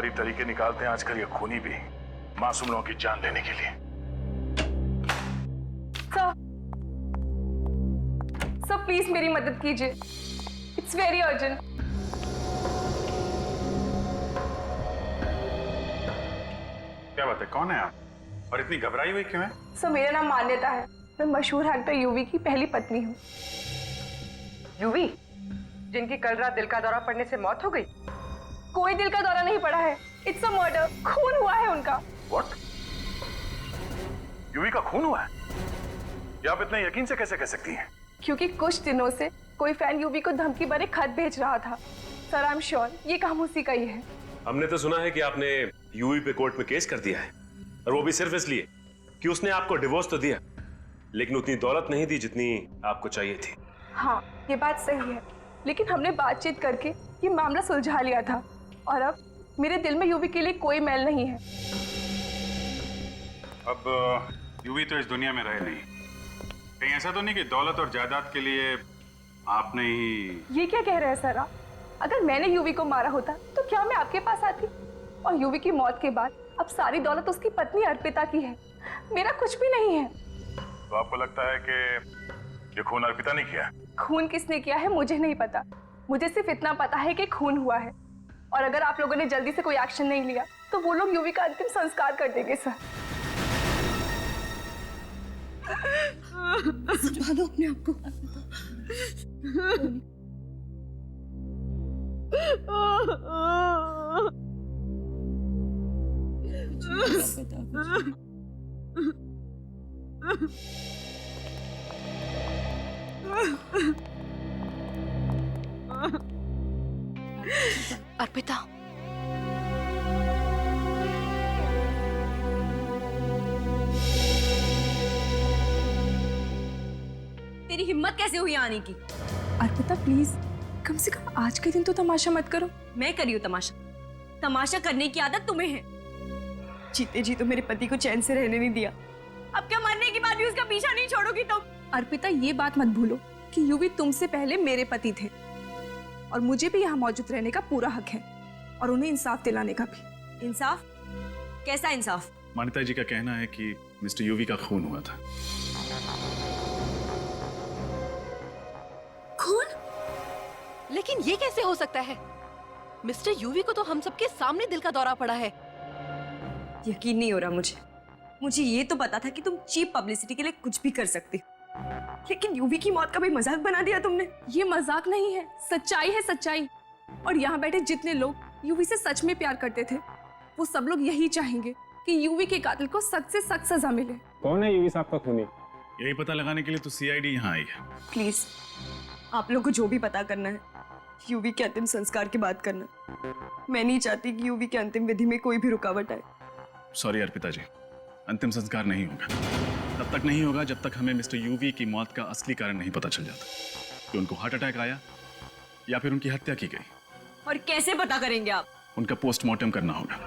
गरीब तरीके निकालते हैं आजकल ये खूनी भी मासूम लोगों की जान लेने के लिए। सर प्लीज मेरी मदद कीजिए, इट्स वेरी अर्जेंट। क्या बात है, कौन है आप और इतनी घबराई हुई क्यों है? सर मेरा नाम मान्यता है, मैं मशहूर एक्टर यूवी की पहली पत्नी हूँ। यूवी जिनकी कल रात दिल का दौरा पड़ने से मौत हो गई? कोई दिल का दौरा नहीं पड़ा है, इट्स अ मर्डर, खून हुआ है उनका। व्हाट? यूवी का खून हुआ है? ये आप इतने यकीन से कैसे कह सकती हैं? क्योंकि कुछ दिनों से कोई फैन यूवी को धमकी भरे खत भेज रहा था। सर आई एम श्योर ये काम उसी का ही है। हमने तो सुना है कि आपने यूवी पे कोर्ट में केस कर दिया है, और वो भी सिर्फ इसलिए कि उसने आपको डिवोर्स तो दिया, लेकिन उतनी दौलत नहीं दी जितनी आपको चाहिए थी। हाँ ये बात सही है, लेकिन हमने बातचीत करके ये मामला सुलझा लिया था, और अब मेरे दिल में यूवी के लिए कोई मैल नहीं है। अब यूवी तो इस दुनिया में रहे नहीं, कहीं ऐसा तो नहीं कि दौलत और जायदाद के लिए आपने ही... ये क्या कह रहे हैं सर आप? अगर मैंने यूवी को मारा होता तो क्या मैं आपके पास आती? और यूवी की मौत के बाद अब सारी दौलत उसकी पत्नी अर्पिता की है, मेरा कुछ भी नहीं है। तो आपको लगता है कि ये खून अर्पिता ने किया? खून किसने किया है मुझे नहीं पता, मुझे सिर्फ इतना पता है कि खून हुआ है, और अगर आप लोगों ने जल्दी से कोई एक्शन नहीं लिया तो वो लोग यूवी का अंतिम संस्कार कर देंगे सर। संभालो अपने आप को। अर्पिता, तेरी हिम्मत कैसे हुई आने की? अर्पिता प्लीज कम से कम आज के दिन तो तमाशा मत करो। मैं करी हूँ तमाशा? तमाशा करने की आदत तुम्हें है। जीते जी तो मेरे पति को चैन से रहने नहीं दिया, अब क्या मरने के बाद भी उसका पीछा नहीं छोड़ोगी तुम? अर्पिता ये बात मत भूलो कि यूवी तुमसे पहले मेरे पति थे, और मुझे भी यहाँ मौजूद रहने का पूरा हक है, और उन्हें इंसाफ दिलाने का भी। इंसाफ? कैसा इंसाफ? मान्यता जी का कहना है कि मिस्टर यूवी का खून हुआ था। खून? लेकिन ये कैसे हो सकता है? मिस्टर यूवी को तो हम सबके सामने दिल का दौरा पड़ा है। यकीन नहीं हो रहा मुझे ये तो पता था कि तुम चीप पब्लिसिटी के लिए कुछ भी कर सकती हो, लेकिन यूवी की मौत का भी मजाक बना दिया तुमने। ये मजाक नहीं है, सच्चाई है सच्चाई। और यहाँ बैठे जितने लोग यूवी से सच में प्यार करते थे, वो सब लोग यही चाहेंगे कि यूवी के कातिल को सख्त से सख्त सजा मिले। कौन है यूवी साहब का खूनी? यही पता लगाने के लिए तो सीआईडी यहाँ आई है। प्लीज आप लोग को जो भी पता करना है यूवी के अंतिम संस्कार की बात करना। मैं नहीं चाहती कि यूवी के अंतिम विधि में कोई भी रुकावट आए। सॉरी अर्पिता जी, अंतिम संस्कार नहीं होगा। तब तक नहीं होगा जब तक हमें मिस्टर यूवी की मौत का असली कारण नहीं पता चल जाता, कि उनको हार्ट अटैक आया या फिर उनकी हत्या की गई। और कैसे पता करेंगे आप? उनका पोस्टमार्टम करना होगा।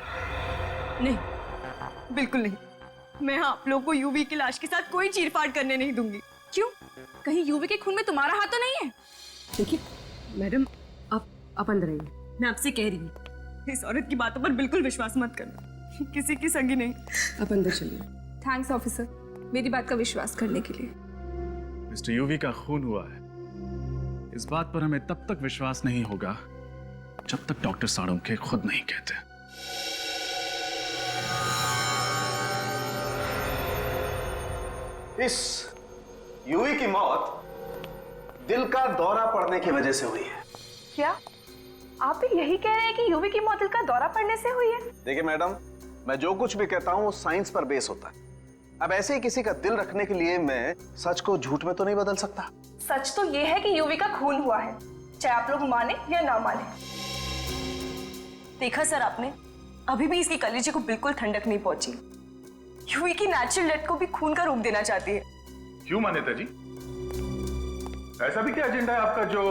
नहीं, बिल्कुल नहीं। मैं आप लोगों को यूवी की लाश के साथ कोई चीरफाड़ करने नहीं दूंगी। क्यों? कहीं यूवी के खून में तुम्हारा हाथ तो नहीं है? देखिए मैडम, आप अंदर आइए। मैं आपसे कह रही हूँ, इस औरत की बातों पर बिल्कुल विश्वास मत करना, किसी की संगी नहीं। आप अंदर चलिए। थैंक्स ऑफिसर, मेरी बात का विश्वास करने के लिए। मिस्टर यूवी का खून हुआ है, इस बात पर हमें तब तक विश्वास नहीं होगा जब तक डॉक्टर साळुंखे खुद नहीं कहते। इस यूवी की मौत दिल का दौरा पड़ने की वजह से हुई है। क्या आप भी यही कह रहे हैं कि यूवी की मौत दिल का दौरा पड़ने से हुई है? देखिए मैडम, मैं जो कुछ भी कहता हूँ वो साइंस पर बेस होता है। अब ऐसे ही किसी का दिल रखने के लिए मैं सच को झूठ में तो नहीं बदल सकता। सच तो ये है कि यूवी का खून हुआ है, चाहे आप लोग माने या ना माने। देखा सर आपने, अभी भी इसकी कलेजे को बिल्कुल ठंडक नहीं पहुंची। यूवी की नेचुरल डेथ को भी खून का रूप देना चाहती है। क्यों मान्यता जी? ऐसा भी क्या एजेंडा है आपका जो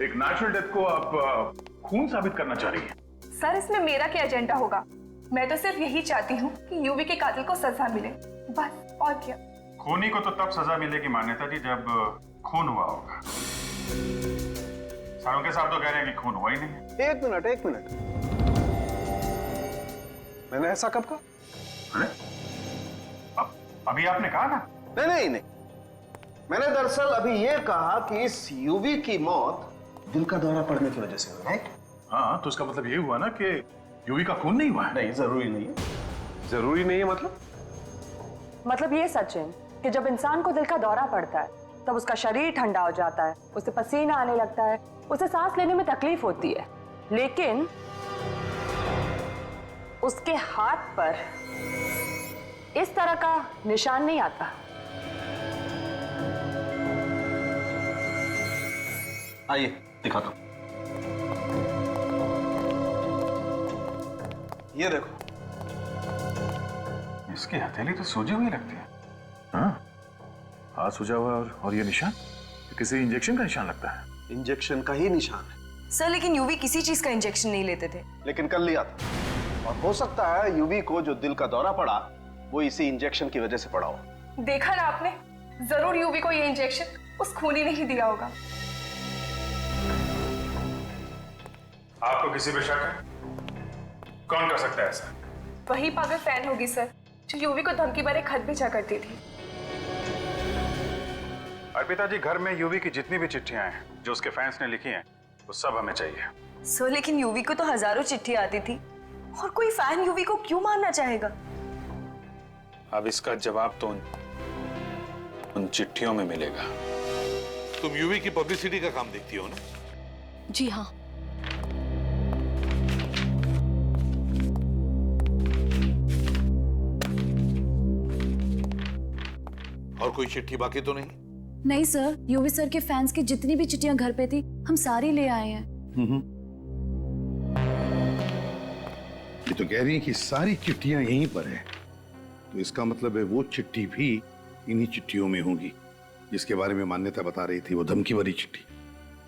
एक नेचुरल डेथ को आप खून साबित करना चाह रही है? सर इसमें मेरा क्या एजेंडा होगा? मैं तो सिर्फ यही चाहती हूँ कि यूवी के कातिल को सजा मिले, बस। और क्या? खूनी को तो तब सजा मिलेगी मान्यता जी जब खून हुआ होगा। साळुंखे साहब तो कह रहे हैं कि खून हुआ ही नहीं। एक मिनट। ऐसा कब का? अरे अभी आपने कहा ना। नहीं नहीं नहीं, मैंने दरअसल अभी ये कहा कि इस यूवी की मौत दिल का दौरा पड़ने की वजह से हुई, राइट? हाँ, तो उसका मतलब ये हुआ ना कि यूवी का खून नहीं हुआ है। नहीं, जरूरी नहीं है। जरूरी नहीं है मतलब ये सचिन कि जब इंसान को दिल का दौरा पड़ता है तब उसका शरीर ठंडा हो जाता है, उसे पसीना आने लगता है, उसे सांस लेने में तकलीफ होती है, लेकिन उसके हाथ पर इस तरह का निशान नहीं आता। आइए दिखाता हूं। ये देखो, इसकी हथेली तो सूजी हुई लगती है। हाँ, हाथ सूजा हुआ और ये निशान किसी इंजेक्शन का निशान लगता है। इंजेक्शन का ही निशान है सर, लेकिन यूवी किसी चीज का इंजेक्शन नहीं लेते थे। लेकिन कर लिया था, और हो सकता है यूवी को जो दिल का दौरा पड़ा वो इसी इंजेक्शन की वजह से पड़ा हो। देखा ना आपने, जरूर यूवी को ये इंजेक्शन उस खूनी ने ही दिया होगा। आपको किसी पे शक है? कौन कर सकता है ऐसा? वही पागल फैन होगी सर, जो यूवी को धमकी भरे खत भेजा करती थी। अर्पिता जी, घर में यूवी की जितनी भी चिट्ठियां हैं जो उसके फैंस ने लिखी हैं, वो सब हमें चाहिए। सर, लेकिन यूवी को तो हजारों चिट्ठी आती थी, और कोई फैन यूवी को क्यों मारना चाहेगा? अब इसका जवाब तो उन चिट्ठियों में मिलेगा। तुम यूवी की पब्लिसिटी का काम देखती हो ना? जी हाँ। और कोई चिट्ठी बाकी तो नहीं? नहीं सर, यूवी सर के फैंस की जितनी भी चिट्ठियां घर पे थी, हम सारी ले आए हैं। ये तो कह रही है कि सारी चिट्ठियां यहीं पर है, तो इसका मतलब है वो चिट्ठी भी इन्हीं चिट्ठियों में होगी जिसके बारे में मान्यता बता रही थी, वो धमकी भरी चिट्ठी।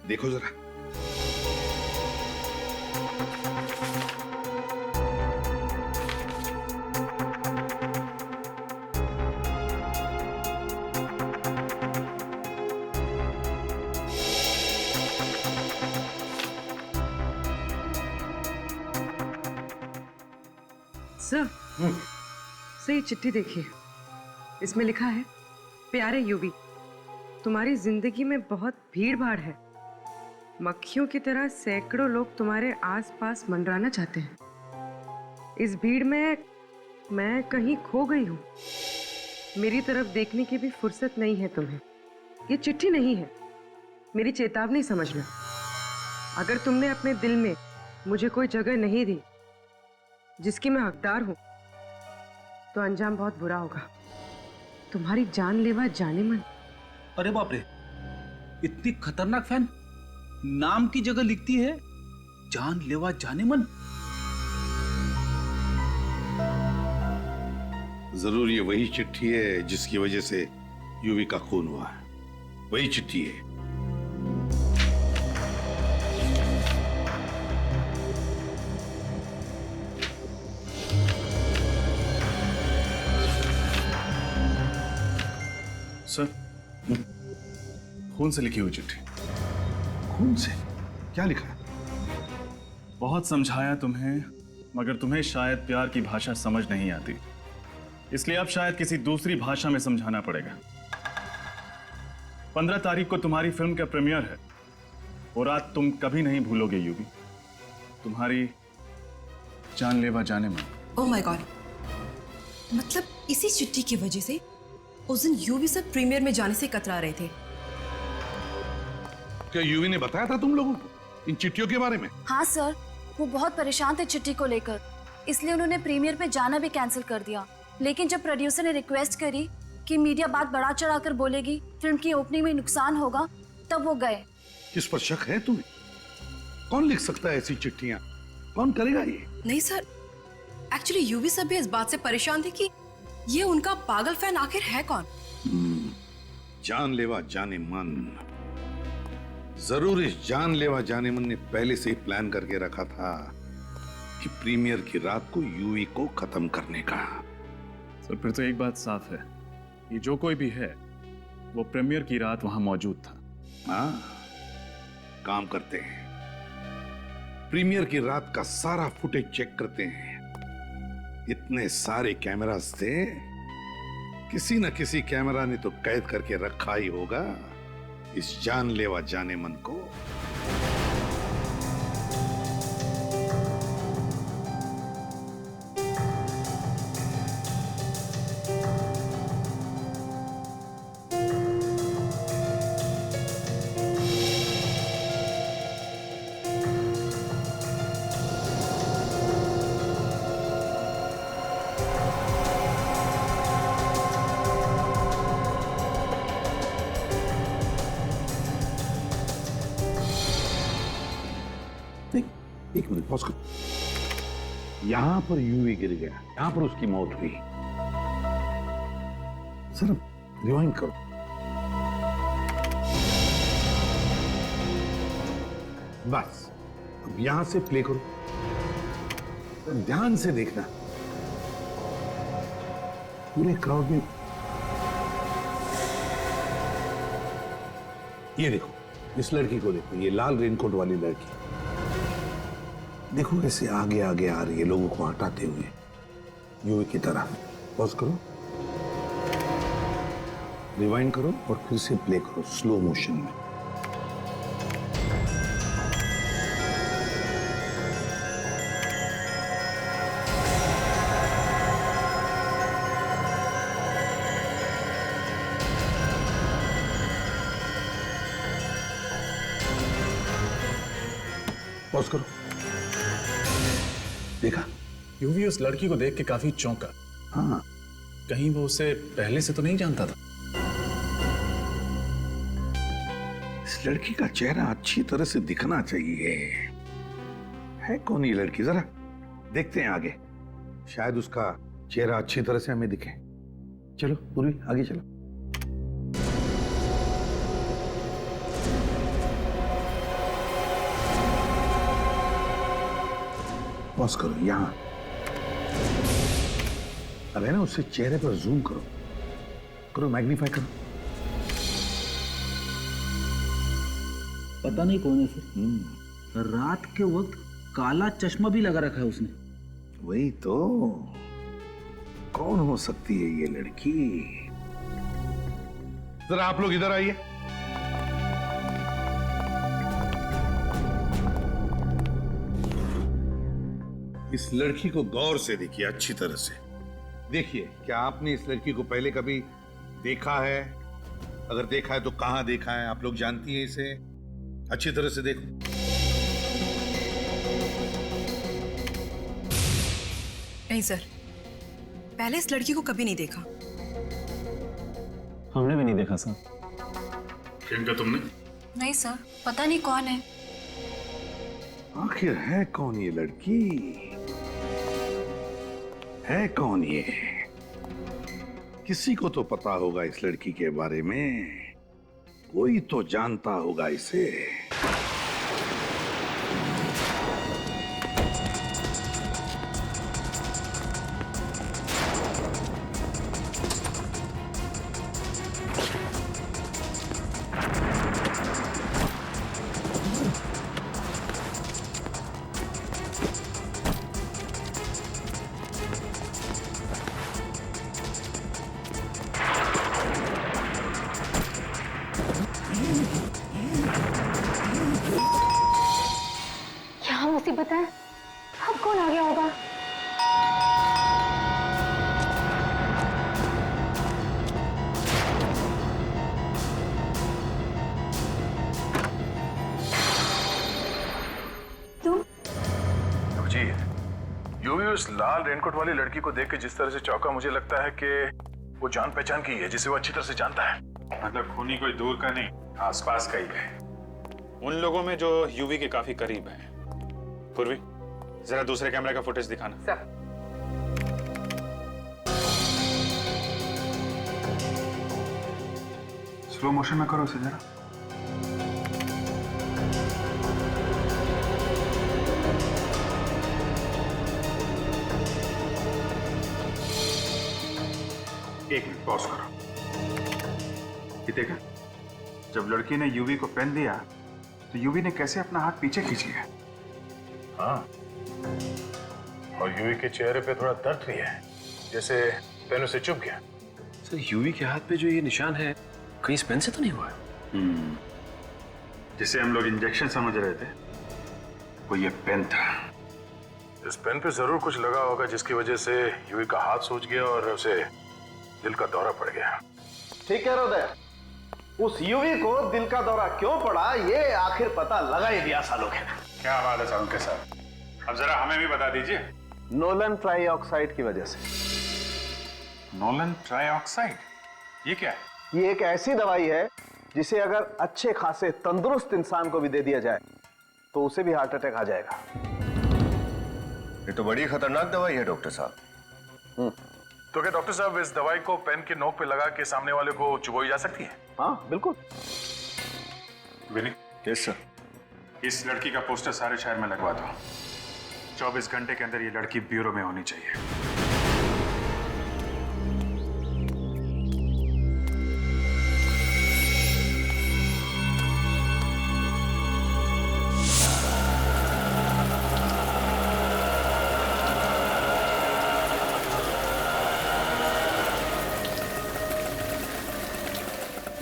देखो जरा। सर, ये चिट्ठी देखिए, इसमें लिखा है, प्यारे यूवी, तुम्हारी जिंदगी में बहुत भीड़ भाड़ है। मक्खियों की तरह सैकड़ों लोग तुम्हारे आसपास मंडराना चाहते हैं। इस भीड़ में मैं कहीं खो गई हूँ। मेरी तरफ देखने की भी फुर्सत नहीं है तुम्हें। ये चिट्ठी नहीं है, मेरी चेतावनी समझना। अगर तुमने अपने दिल में मुझे कोई जगह नहीं दी जिसकी मैं हकदार हूं, तो अंजाम बहुत बुरा होगा। तुम्हारी जानलेवा जाने मन। अरे बाप रे, इतनी खतरनाक फैन, नाम की जगह लिखती है जानलेवा जाने मन। जरूर ये वही चिट्ठी है जिसकी वजह से यूवी का खून हुआ है। वही चिट्ठी है। सर, खून से लिखी हुई चिट्ठी। खून से? क्या लिखा है? बहुत समझाया तुम्हें, मगर तुम्हें शायद प्यार की भाषा समझ नहीं आती, इसलिए अब शायद किसी दूसरी भाषा में समझाना पड़ेगा। 15 तारीख को तुम्हारी फिल्म का प्रीमियर है। वो रात तुम कभी नहीं भूलोगे यूवी, तुम्हारी जानलेवा जाने मन। ओह माय गॉड, मतलब इसी चिट्ठी की वजह से उस दिन यूवी सर प्रीमियर में जाने से कतरा रहे थे। क्या यूवी ने बताया था तुम लोगों को इन चिट्ठियों के बारे में? हाँ सर, वो बहुत परेशान थे चिट्ठी को लेकर, इसलिए उन्होंने प्रीमियर पे जाना भी कैंसिल कर दिया। लेकिन जब प्रोड्यूसर ने रिक्वेस्ट करी कि मीडिया बात बढ़ा चढ़ाकर बोलेगी, फिल्म की ओपनिंग में नुकसान होगा, तब वो गए। किस पर शक है तुम्हें? कौन लिख सकता है ऐसी चिट्ठियां? कौन करेगा ये? नहीं सर, एक्चुअली यूवी सर भी इस बात से परेशान थे कि ये उनका पागल फैन आखिर है कौन। जानलेवा जाने मन। जरूर इस जानलेवा जाने मन ने पहले से ही प्लान करके रखा था कि प्रीमियर की रात को यूवी को खत्म करने का। सर, फिर तो एक बात साफ है, ये जो कोई भी है वो प्रीमियर की रात वहां मौजूद था। हाँ, काम करते हैं, प्रीमियर की रात का सारा फुटेज चेक करते हैं इतने सारे कैमरास थे, किसी न किसी कैमरा ने तो कैद करके रखा ही होगा इस जानलेवा जाने मन को। एक मिनट पॉज करो। यहां पर यूवी गिर गया, यहां पर उसकी मौत हुई। सर रिवाइंड करो। बस अब यहां से प्ले करो, ध्यान से देखना। पूरे क्राउड में ये देखो, इस लड़की को देखो, ये लाल रेनकोट वाली लड़की देखो कैसे आगे आगे आ रही है लोगों को हटाते हुए यूवी की तरफ। पॉज करो, रिवाइंड करो और फिर से प्ले करो स्लो मोशन में। पॉज करो, देखा? यूवी उस लड़की को देख के काफी चौंका। हाँ, कहीं वो उसे पहले से तो नहीं जानता था। इस लड़की का चेहरा अच्छी तरह से दिखना चाहिए। है कौन ये लड़की, जरा देखते हैं आगे, शायद उसका चेहरा अच्छी तरह से हमें दिखे। चलो पूर्वी आगे चलो। पॉज करो यहां, अब है ना उससे चेहरे पर जूम करो, करो मैग्नीफाई करो। पता नहीं कौन है सर, रात के वक्त काला चश्मा भी लगा रखा है उसने। वही तो, कौन हो सकती है ये लड़की? जरा आप लोग इधर आइए। इस लड़की को गौर से देखिए, अच्छी तरह से देखिए। क्या आपने इस लड़की को पहले कभी देखा है? अगर देखा है तो कहां देखा है? आप लोग जानती हैं इसे? अच्छी तरह से देखो। नहीं सर, पहले इस लड़की को कभी नहीं देखा। हमने भी नहीं देखा सर। प्रियंका तुमने? नहीं सर, पता नहीं कौन है। आखिर है कौन ये लड़की? है कौन ये? किसी को तो पता होगा इस लड़की के बारे में, कोई तो जानता होगा इसे। मुसीबत है, अब कौन आ गया होगा? तुम? जी, यूवी उस लाल रेनकोट वाली लड़की को देख के जिस तरह से चौंका, मुझे लगता है कि वो जान पहचान की है, जिसे वो अच्छी तरह से जानता है। मतलब खूनी कोई दूर का नहीं, आसपास का ही है। उन लोगों में जो यूवी के काफी करीब है। पूर्वी, जरा दूसरे कैमरे का फुटेज दिखाना। सर। स्लो मोशन में करो उसे जरा। एक मिनट पॉज करो। ये देखा, जब लड़की ने यूवी को पेन दिया तो यूवी ने कैसे अपना हाथ पीछे खींच लिया। हाँ, और यूवी के चेहरे पे थोड़ा दर्द भी है, जैसे पेन उसे चुभ गया। सर, यूवी के हाथ पे जो ये निशान है, कहीं इस पेन से तो नहीं हुआ? जिसे हम लोग इंजेक्शन समझ रहे थे, वो ये पेन था। इस पेन पे जरूर कुछ लगा होगा जिसकी वजह से यूवी का हाथ सूज गया और उसे दिल का दौरा पड़ गया। ठीक कह रहे हो दया। उस यूवी को दिल का दौरा क्यों पड़ा, ये आखिर पता लगा ही दिया सालों के। क्या बात है साहब के साथ, अब जरा हमें भी बता दीजिए। नोलन ट्राइऑक्साइड की वजह से। नोलन ट्राइऑक्साइड, ये क्या है? ये एक ऐसी दवाई है जिसे अगर अच्छे खासे तंदुरुस्त इंसान को भी दे दिया जाए तो उसे भी हार्ट अटैक आ जाएगा। ये तो बड़ी खतरनाक दवाई है डॉक्टर साहब। तो क्या डॉक्टर साहब इस दवाई को पेन के नोक पे लगा के सामने वाले को चुभोई जा सकती है? हाँ बिल्कुल। विनी, यस सर। इस लड़की का पोस्टर सारे शहर में लगवा दो। 24 घंटे के अंदर ये लड़की ब्यूरो में होनी चाहिए।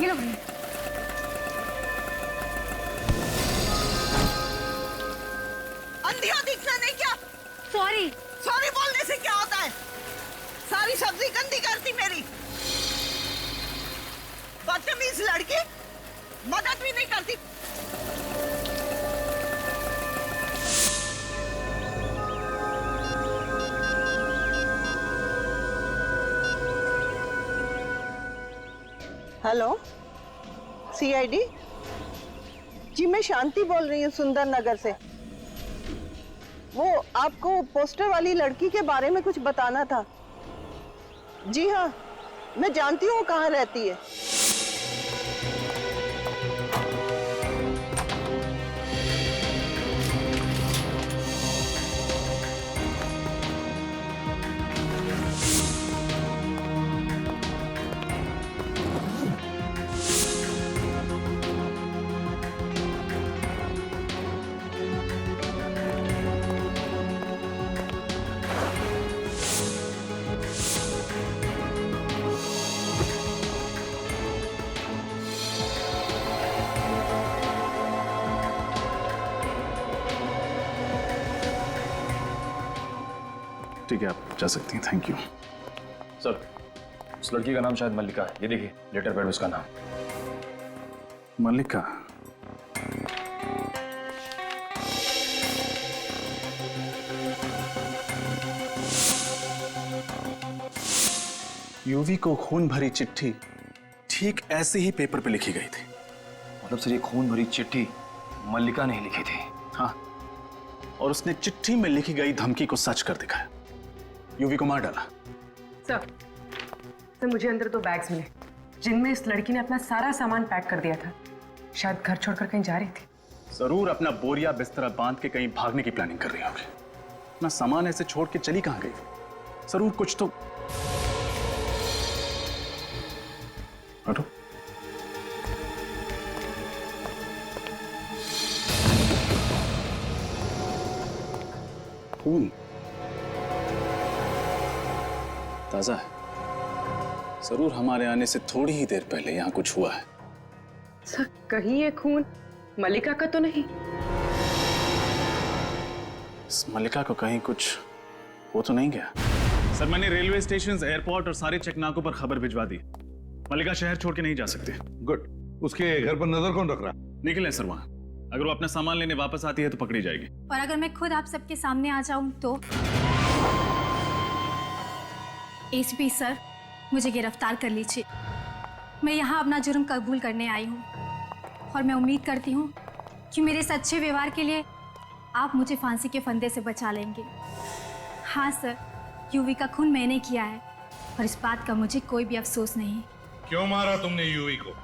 ये लो भैया। अंधिया दिखना नहीं क्या? सॉरी। सॉरी बोलने से क्या होता है? सारी सब्जी गंदी करती मेरी। बदतमीज लड़की, मदद भी नहीं करती। हेलो, सीआईडी जी, मैं शांति बोल रही हूँ सुंदर नगर से। वो आपको पोस्टर वाली लड़की के बारे में कुछ बताना था। जी हाँ, मैं जानती हूँ कहाँ रहती है। ठीक है, आप जा सकती हैं। Thank you sir. उस लड़की का नाम शायद मल्लिका है। ये देखिए लेटर पैड में उसका नाम। मल्लिका? यूवी को खून भरी चिट्ठी ठीक ऐसे ही पेपर पे लिखी गई थी। मतलब सर, ये खून भरी चिट्ठी मल्लिका ने ही लिखी थी? हाँ, और उसने चिट्ठी में लिखी गई धमकी को सच कर दिखाया। यूवी को मार डाला। सर मुझे अंदर 2 बैग्स मिले जिनमें इस लड़की ने अपना सारा सामान पैक कर दिया था। शायद घर छोड़कर कहीं जा रही थी। जरूर अपना बोरिया बिस्तरा बांध के कहीं भागने की प्लानिंग कर रही होगी। अपना सामान ऐसे छोड़ के चली कहां गई? जरूर कुछ तो। हटो। खून ताजा है। जरूर हमारे आने से थोड़ी ही देर पहले यहां कुछ हुआ है। सर कहीं ये खून मल्लिका का तो नहीं? इस मल्लिका को कहीं कुछ हो तो नहीं गया? सर मैंने रेलवे स्टेशन, एयरपोर्ट और सारे चेकनाकों पर खबर भिजवा दी। मल्लिका शहर छोड़ के नहीं जा सकती। गुड। उसके घर पर नजर कौन रख रहा? निकले सर वहां। अगर वो अपना सामान लेने वापस आती है तो पकड़ी जाएगी। और अगर मैं खुद आप सबके सामने आ जाऊं तो? एसपी सर, मुझे गिरफ्तार कर लीजिए। मैं यहाँ अपना जुर्म कबूल करने आई हूँ और मैं उम्मीद करती हूँ कि मेरे सच्चे व्यवहार के लिए आप मुझे फांसी के फंदे से बचा लेंगे। हाँ सर, यूवी का खून मैंने किया है और इस बात का मुझे कोई भी अफसोस नहीं। क्यों मारा तुमने यूवी को?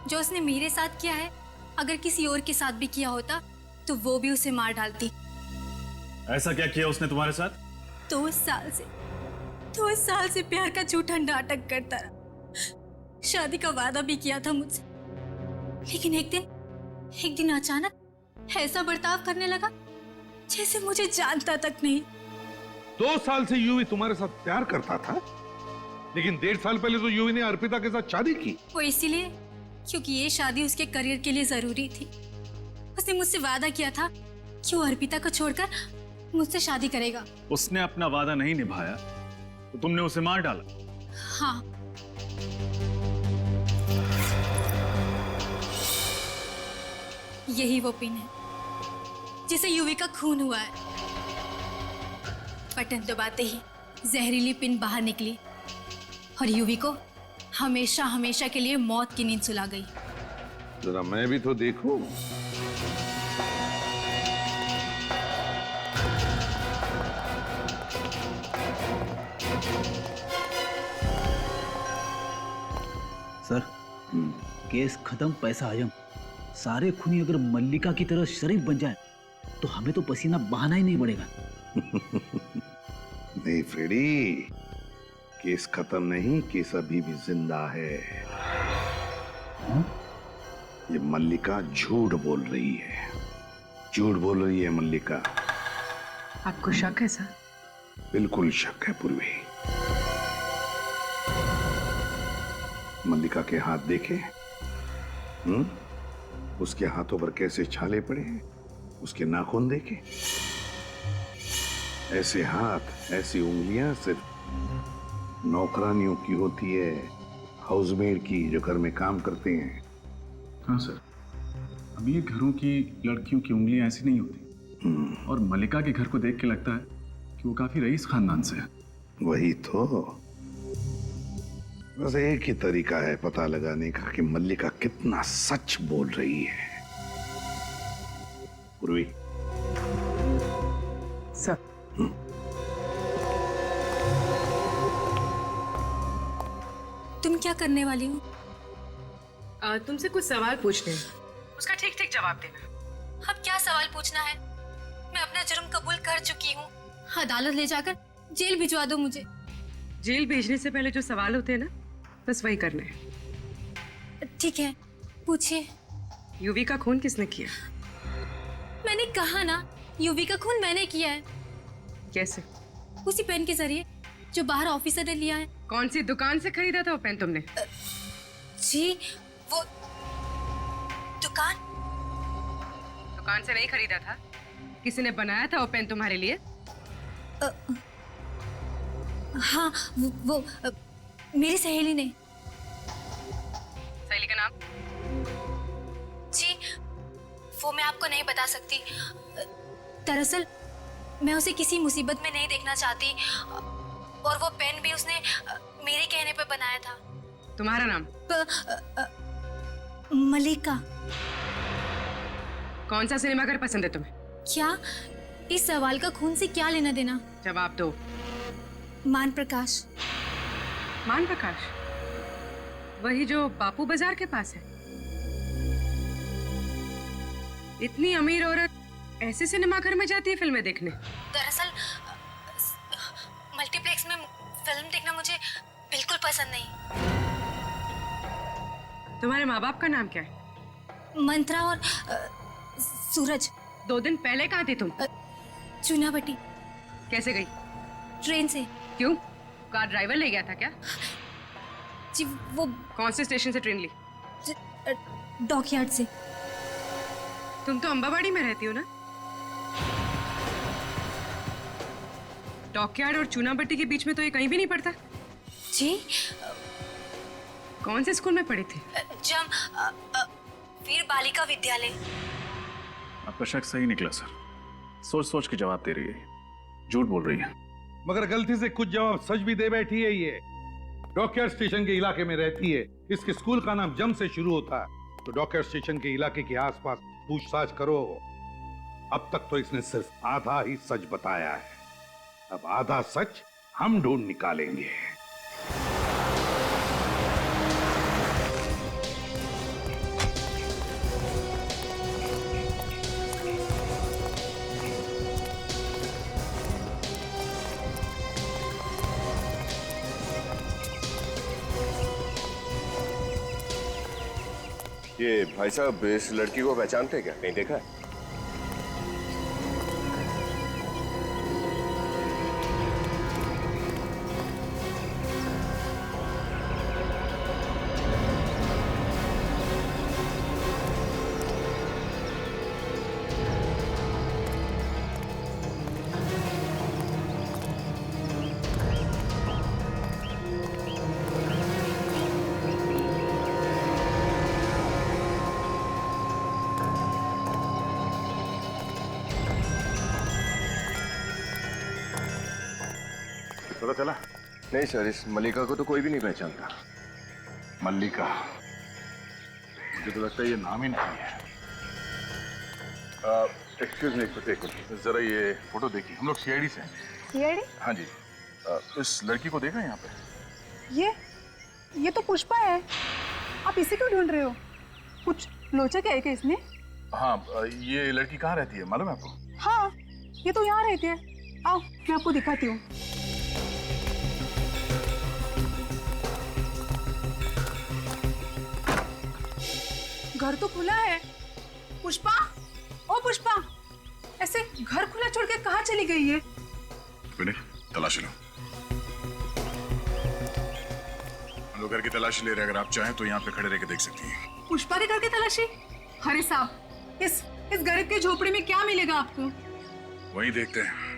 जो उसने मेरे साथ किया है, अगर किसी और के साथ भी किया होता तो वो भी उसे मार डालती। ऐसा क्या किया उसने तुम्हारे साथ? 2 साल से प्यार का झूठा नाटक करता रहा। शादी का वादा भी किया था मुझसे, लेकिन एक दिन अचानक ऐसा बर्ताव करने लगा जैसे मुझे जानता तक नहीं। 2 साल से यूवी तुम्हारे साथ प्यार करता था, लेकिन 1.5 साल पहले तो यूवी ने अर्पिता के साथ शादी की। वो इसीलिए क्योंकि ये शादी उसके करियर के लिए जरूरी थी। उसने मुझसे वादा किया था कि वो अर्पिता को छोड़कर मुझसे शादी करेगा। उसने अपना वादा नहीं निभाया तो तुमने उसे मार डाला। हाँ, यही वो पिन है जिसे यूवी का खून हुआ है। बटन दबाते ही जहरीली पिन बाहर निकली और यूवी को हमेशा हमेशा के लिए मौत की नींद सुला गई। जरा मैं भी तो देखूं। सर, केस खत्म, पैसा हजम। सारे खूनी अगर मल्लिका की तरह शरीफ बन जाए तो हमें तो पसीना बहाना ही नहीं पड़ेगा। नहीं फ्रेडी, केस खत्म नहीं, केस अभी भी जिंदा है। ये मल्लिका झूठ बोल रही है, झूठ बोल रही है मल्लिका। आपको शक है सर? बिल्कुल शक है पूर्वी। मल्लिका के हाथ देखे? उसके हाथों पर कैसे छाले पड़े हैं, उसके नाखून देखे? ऐसे हाथ, ऐसी उंगलियां सिर्फ नौकरानियों की होती है, हाउसमेड की, जो घर में काम करते हैं। हाँ सर, अमीर घरों की लड़कियों की उंगलियां ऐसी नहीं होती। और मल्लिका के घर को देख के लगता है कि वो काफी रईस खानदान से है। वही तो, बस एक ही तरीका है पता लगाने का कि मल्लिका कितना सच बोल रही है। पूर्वी सर, तुम क्या करने वाली हो? तुमसे कुछ सवाल पूछने हैं, उसका ठीक ठीक जवाब देना। अब क्या सवाल पूछना है? मैं अपना जुर्म कबूल कर चुकी हूँ। अदालत ले जाकर जेल भिजवा दो मुझे। जेल भेजने से पहले जो सवाल होते हैं ना, बस वही करने हैं। ठीक है, पूछिए। यूवी का खून किसने किया? मैंने कहा ना, यूवी का खून मैंने किया है। कैसे? उसी पेन के जरिए जो बाहर ऑफिसर ने लिया है। कौन सी दुकान से खरीदा था वो पेन तुमने? जी, वो दुकान से नहीं खरीदा था, किसी ने बनाया था वो पेन तुम्हारे लिए? हाँ, वो मेरी सहेली ने। सहेली का नाम? जी, वो मैं आपको नहीं बता सकती। दरअसल मैं उसे किसी मुसीबत में नहीं देखना चाहती, और वो पेन भी उसने मेरे कहने पे बनाया था। तुम्हारा नाम? मल्लिका। कौन सा सिनेमा घर पसंद है तुम्हें? क्या? इस सवाल का खून से क्या लेना देना? जवाब दो। मान प्रकाश। मान प्रकाश? वही जो बापू बाजार के पास है? इतनी अमीर औरत ऐसे सिनेमा घर में जाती है फिल्में देखने? दरअसल मल्टीप्लेक्स में फिल्म देखना मुझे बिल्कुल पसंद नहीं। तुम्हारे माँ बाप का नाम क्या है? मंत्रा और सूरज। 2 दिन पहले कहाँ थी तुम? चुनाभट्टी। कैसे गई? ट्रेन से। क्यों? कार ड्राइवर ले गया था क्या? जी, वो कौन से स्टेशन से ट्रेन ली? डॉकयार्ड से। तुम तो अंबाबाड़ी में रहती हो ना? डॉकयार्ड और चुनाभट्टी के बीच में तो ये कहीं भी नहीं पड़ता। जी? कौन से स्कूल में पढ़ी थी? वीर बालिका विद्यालय। आपका शक सही निकला सर, सोच सोच के जवाब दे रही है, झूठ बोल रही है। मगर गलती से कुछ जवाब सच भी दे बैठी है। ये डॉकयार्ड स्टेशन के इलाके में रहती है, इसके स्कूल का नाम जम से शुरू होता है। तो डॉकयार्ड स्टेशन के इलाके के आसपास पूछताछ करो। अब तक तो इसने सिर्फ आधा ही सच बताया है, अब आधा सच हम ढूंढ निकालेंगे। ये भाई साहब इस लड़की को पहचानते क्या? कहीं देखा है? पता चला? नहीं सर, इस मल्लिका को तो कोई भी नहीं पहचानता। मल्लिका? मुझे तो लगता है ये नाम ही नहीं है। एक्सक्यूज मी, एक मिनट, जरा ये फोटो देखिए। हम लोग सीआईडी से हैं। सीआईडी? हाँ जी। इस लड़की को देखा यहाँ पे? ये तो पुष्पा है। आप इसे क्यों ढूंढ रहे हो? कुछ लोचा है क्या इसने? हाँ, ये लड़की कहाँ रहती है मालूम है आपको? हाँ, ये तो यहाँ रहती है। आओ मैं आपको दिखाती हूँ। घर तो खुला है। पुष्पा, ओ पुष्पा, ऐसे घर खुला छोड़ के कहाँ चली गई है? विनय, तलाशी लो। हम लोग घर की तलाशी ले रहे हैं। अगर आप चाहें तो यहाँ पे खड़े रह के देख सकती हैं। पुष्पा के घर की तलाशी? अरे साहब, इस गरीब के झोपड़ी में क्या मिलेगा आपको? वही देखते हैं।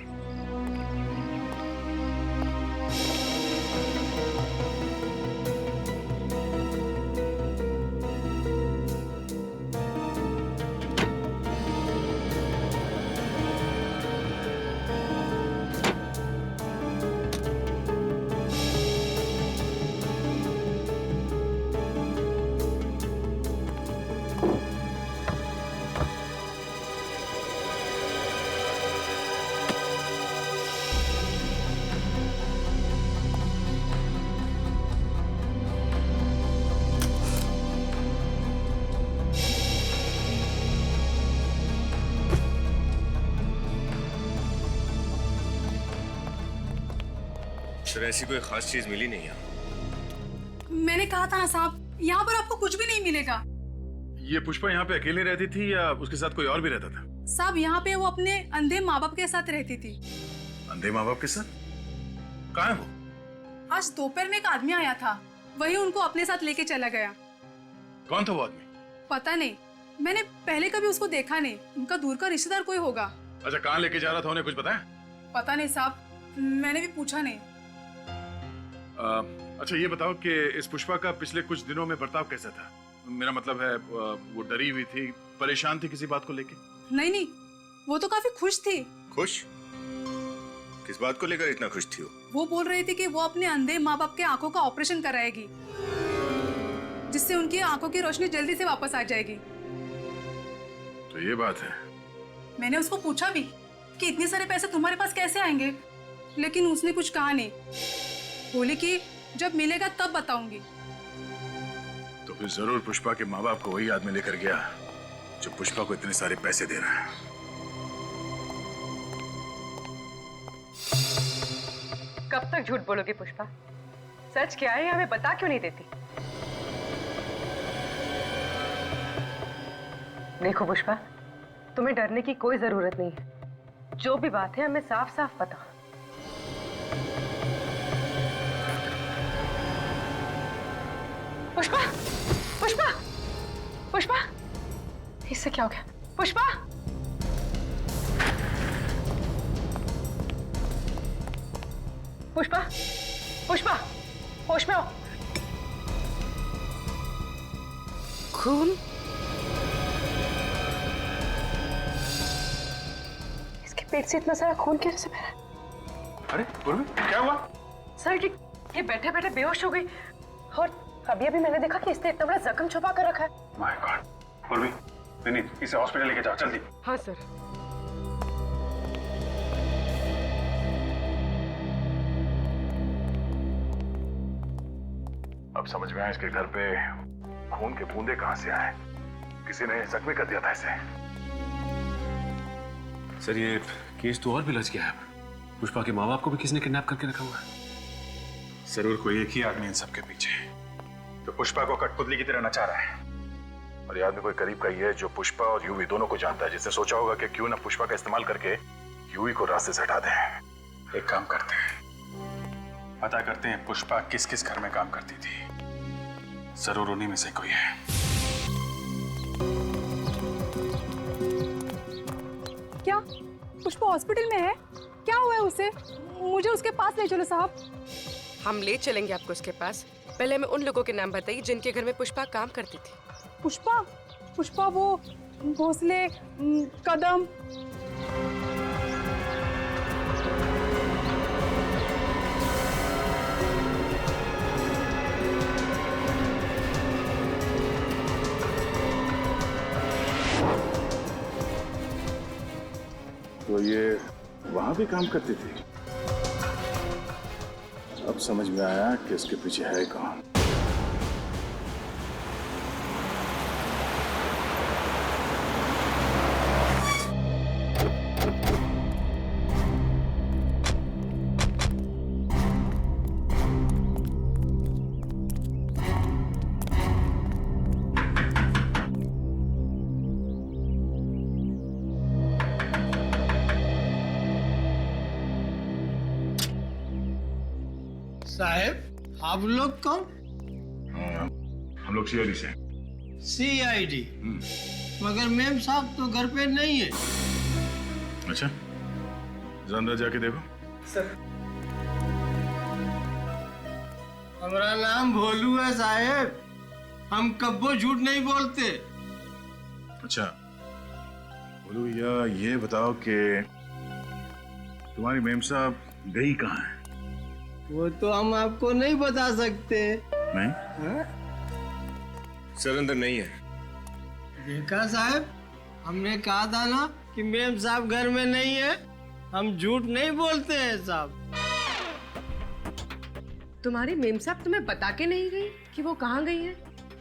सर, ऐसी कोई खास चीज मिली नहीं यहाँ। मैंने कहा था ना साहब, यहाँ पर आपको कुछ भी नहीं मिलेगा। ये पुष्पा यहाँ पे अकेले रहती थी या उसके साथ कोई और भी रहता था? साहब, यहाँ पे वो अपने अंधे माँ बाप के साथ रहती थी। अंधे माँ बाप के साथ? कहाँ है वो? आज दोपहर में एक आदमी आया था, वही उनको अपने साथ लेके चला गया। कौन था वो आदमी? पता नहीं, मैंने पहले कभी उसको देखा नहीं। उनका दूर का रिश्तेदार कोई होगा। अच्छा, कहाँ लेके जा रहा था, उन्हें कुछ पता है? पता नहीं साहब, मैंने भी पूछा नहीं। अच्छा ये बताओ कि इस पुष्पा का पिछले कुछ दिनों में बर्ताव कैसा था? मेरा मतलब है वो डरी हुई थी, परेशान थी किसी बात को लेके? नहीं, वो तो काफी खुश थी। खुश? किस बात को लेकर इतना खुश थी वो बोल रही थी कि वो अपने अंधे माँ बाप के आंखों का ऑपरेशन कराएगी, जिससे उनकी आंखों की रोशनी जल्दी से वापस आ जाएगी। तो ये बात है। मैंने उसको पूछा भी कि इतने सारे पैसे तुम्हारे पास कैसे आएंगे, लेकिन उसने कुछ कहा नहीं। बोली कि जब मिलेगा तब बताऊंगी। तो फिर जरूर पुष्पा के माँ बाप को वही आदमी लेकर गया जो पुष्पा को इतने सारे पैसे दे रहा है। कब तक झूठ बोलोगी पुष्पा? सच क्या है हमें बता क्यों नहीं देती? देखो पुष्पा, तुम्हें डरने की कोई जरूरत नहीं है। जो भी बात है हमें साफ साफ पता। पुष्पा, पुष्पा, पुष्पा, इससे क्या हो गया? पुष्पा, पुष्पा, पुष्पा, होश में हो। खून? इसके पेट से इतना सारा खून कैसे बह रहा है? अरे पूर्वी, क्या हुआ? सर ये बैठे बैठे बेहोश हो गई और अभी मैंने देखा कि इसने इतना बड़ा जख्म छुपा कर रखा है। My God. पूर्वी, नहीं, इसे हॉस्पिटल लेके जाओ जल्दी। हाँ सर। अब समझ में आया इसके घर पे खून के बूंदे कहां से आए। किसी ने जख्मी कर दिया था इसे। सर, ये केस तो और भी लज गया है। पुष्पा के माँ बाप को भी किसी ने किडनैप करके रखा हुआ है। जरूर कोई एक ही आदमी इन सब के पीछे है, तो पुष्पा को कठपुतली की तरह नचा रहा है। और ये आदमी कोई करीब का ही है जो पुष्पा और यूवी दोनों को जानता है, जिसने सोचा होगा कि क्यों ना पुष्पा का इस्तेमाल करके यूवी को रास्ते से हटा दें। एक काम करते हैं, पता करते हैं पुष्पा किस किस घर में काम करती थी। जरूर उन्हीं में से कोई है। क्या पुष्पा हॉस्पिटल में है? क्या हुआ है उसे? मुझे उसके पास ले चलो साहब। हम ले चलेंगे आपको उसके पास। पहले हमें उन लोगों के नाम बताइए जिनके घर में पुष्पा काम करती थी। पुष्पा? पुष्पा वो भोसले, कदम। तो ये वहां भी काम करती थी। अब समझ में आया कि इसके पीछे है कौन। साहब आप लोग कौन? हम लोग सीआईडी से। सीआईडी? मगर मैम साहब तो घर पे नहीं है। अच्छा, जरा अंदर जाके देखो। सर, हमारा नाम भोलू है साहब, हम कब्बो झूठ नहीं बोलते। अच्छा बोलो भैया, ये बताओ कि तुम्हारी मेम साहब गई कहाँ है? वो तो हम आपको नहीं बता सकते। नहीं? सर अंदर नहीं है। देखा साहब, हमने कहा था ना कि मेम साहब घर में नहीं है। हम झूठ नहीं बोलते हैं साहब। तुम्हारी मेम साहब तुम्हें बता के नहीं गई कि वो कहाँ गई है?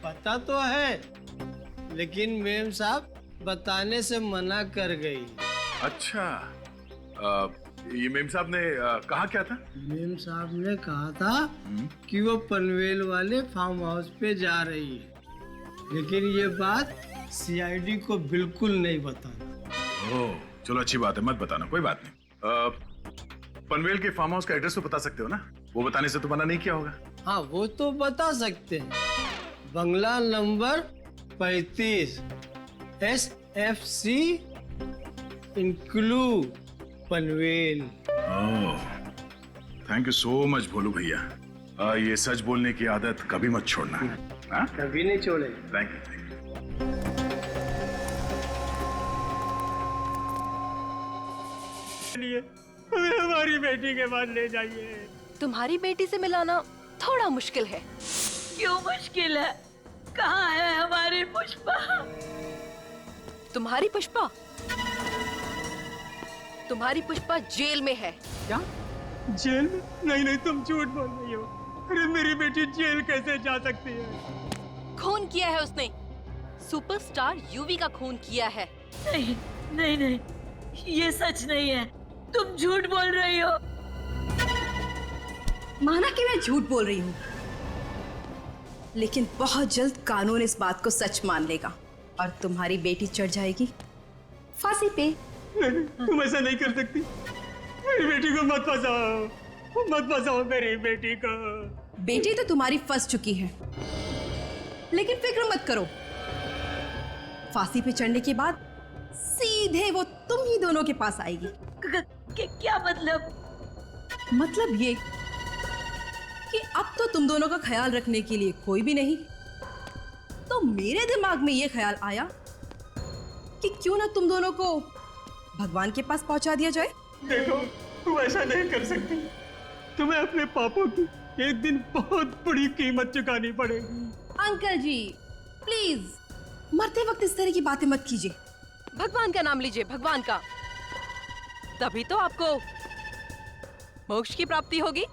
पता तो है, लेकिन मेम साहब बताने से मना कर गई। अच्छा, ये मेम साहब ने कहा क्या था? मेम साहब ने कहा था कि वो पनवेल वाले फार्म हाउस पे जा रही है, लेकिन ये बात सीआईडी को बिल्कुल नहीं बताना। ओह, चलो अच्छी बात है, मत बताना, कोई बात नहीं। पनवेल के फार्म हाउस का एड्रेस तो बता सकते हो ना? वो बताने से तो मना नहीं किया होगा। हाँ, वो तो बता सकते हैं। बंगला नंबर 35 SFC इंक्लू Panvel. Thank you so much Bholu भैया। ये सच बोलने की आदत कभी मत छोड़ना। हाँ? कभी नहीं छोड़े। Thank you. हमें हमारी बेटी के पास ले जाइए। तुम्हारी बेटी से मिलाना थोड़ा मुश्किल है। क्यों मुश्किल है? कहाँ है हमारी पुष्पा? तुम्हारी पुष्पा? तुम्हारी पुष्पा जेल में है। क्या? जेल में? नहीं नहीं, तुम झूठ बोल रही हो। अरे मेरी बेटी जेल कैसे जा सकती है? खून किया है उसने। सुपरस्टार यूवी का खून किया है। नहीं नहीं नहीं, ये सच नहीं है। तुम झूठ बोल रही हो। माना कि मैं झूठ बोल रही हूँ, लेकिन बहुत जल्द कानून इस बात को सच मान लेगा और तुम्हारी बेटी चढ़ जाएगी फांसी पे। नहीं, तुम ऐसा नहीं कर सकती। मेरी बेटी को मत फंसाओ, मत फंसाओ मेरी बेटी को। बेटी तो तुम्हारी फंस चुकी है, लेकिन फिक्र मत करो, फांसी पे चढ़ने के बाद सीधे वो तुम ही दोनों के पास आएगी। क्या मतलब? मतलब ये कि अब तो तुम दोनों का ख्याल रखने के लिए कोई भी नहीं। तो मेरे दिमाग में ये ख्याल आया कि क्यों ना तुम दोनों को भगवान के पास पहुंचा दिया जाए। देखो, तुम ऐसा नहीं कर सकती। तुम्हें अपने पापों की एक दिन बहुत बड़ी कीमत चुकानी पड़ेगी। अंकल जी प्लीज, मरते वक्त इस तरह की बातें मत कीजिए। भगवान का नाम लीजिए, भगवान का। तभी तो आपको मोक्ष की प्राप्ति होगी।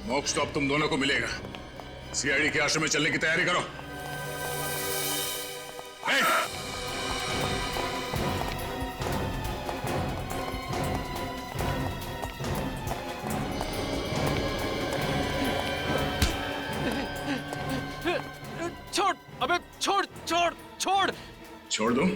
मोक्ष तो अब तुम दोनों को मिलेगा। सीआईडी के आश्रम में चलने की तैयारी करो। छोड़, अबे छोड़ छोड़ छोड़। छोड़ दूं?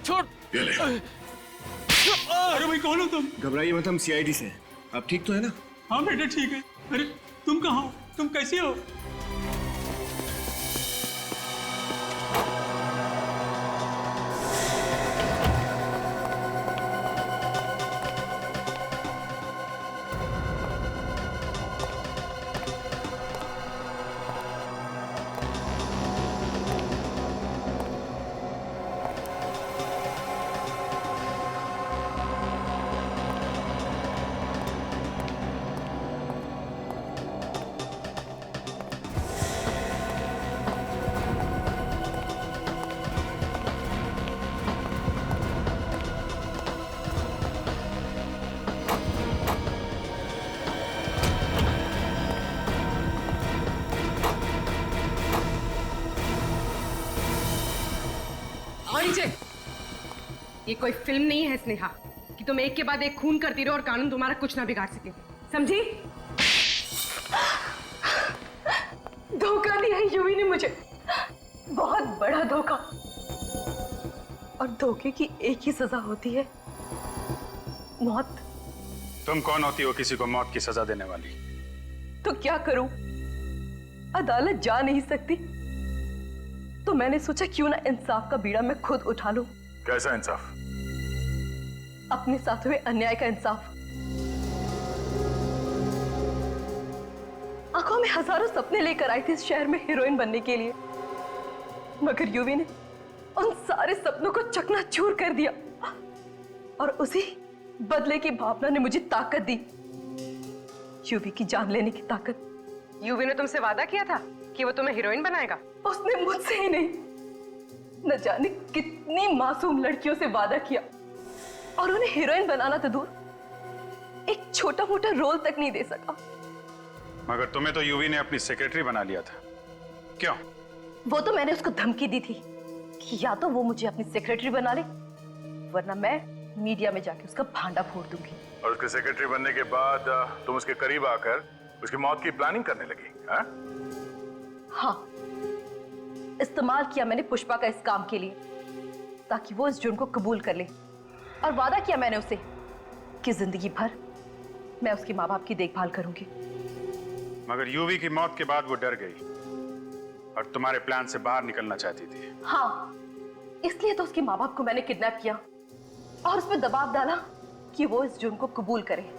छोड़। ये ले। अरे भाई, कौन हो तुम? घबराइए मत, हम सीआईडी से। आप ठीक तो है ना? हाँ बेटा ठीक है। अरे तुम कहाँ हो? तुम कैसी हो? ये कोई फिल्म नहीं है स्नेहा कि तुम एक के बाद एक खून करती रहो और कानून तुम्हारा कुछ ना बिगाड़ सके, समझी? धोखा दिया है यूवी ने मुझे, बहुत बड़ा धोखा। और धोखे की एक ही सजा होती है, मौत। तुम कौन होती हो किसी को मौत की सजा देने वाली? तो क्या करूं? अदालत जा नहीं सकती, तो मैंने सोचा क्यों ना इंसाफ का बीड़ा मैं खुद उठा लूं। कैसा इंसाफ? अपने साथ हुए अन्याय का इंसाफ। आंखों में हजारों सपने लेकर आई थी इस शहर में हीरोइन बनने के लिए, मगर यूवी ने उन सारे सपनों को चकनाचूर कर दिया और उसी बदले की भावना ने मुझे ताकत दी, यूवी की जान लेने की ताकत। यूवी ने तुमसे वादा किया था कि वो तुम्हें हीरोइन बनाएगा। उसने मुझसे ही नहीं, न जाने कितनी मासूम लड़कियों से वादा किया और उन्हें हीरोइन बनाना तो दूर, एक छोटा मोटा रोल तक नहीं दे सका। मगर तुम्हें तो यूवी ने अपनी सेक्रेटरी बना लिया था, क्यों? वो तो मैंने उसको धमकी दी थी कि या तो वो मुझे अपनी सेक्रेटरी बना ले, वरना मैं मीडिया में जाके उसका भांडा फोड़ दूंगी। और उसके सेक्रेटरी बनने के बाद तुम उसके करीब आकर उसकी मौत की प्लानिंग करने लगी, हाँ? हाँ, इस्तेमाल किया मैंने पुष्पा का इस काम के लिए ताकि वो इस जुर्म को कबूल कर ले, और वादा किया मैंने उसे कि जिंदगी भर मैं उसके माँ बाप की देखभाल करूंगी। मगर यूवी की मौत के बाद वो डर गई और तुम्हारे प्लान से बाहर निकलना चाहती थी। हाँ, इसलिए तो उसके माँ बाप को मैंने किडनैप किया और उसमें दबाव डाला कि वो इस जुर्म को कबूल करे।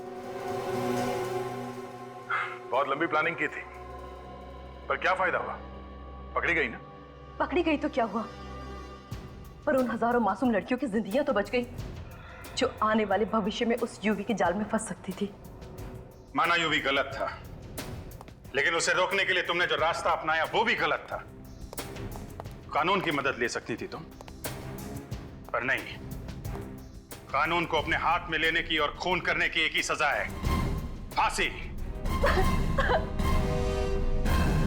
बहुत लंबी प्लानिंग की थी, पर क्या फायदा हुआ? पकड़ी गई ना? पकड़ी गई तो क्या हुआ, पर उन हजारों मासूम लड़कियों की जिंदगियां तो बच गई जो आने वाले भविष्य में उस यूवी के जाल में फंस सकती थी। माना यूवी गलत था, लेकिन उसे रोकने के लिए तुमने जो रास्ता अपनाया वो भी गलत था। कानून की मदद ले सकती थी तुम, पर नहीं। कानून को अपने हाथ में लेने की और खून करने की एक ही सजा है, फांसी।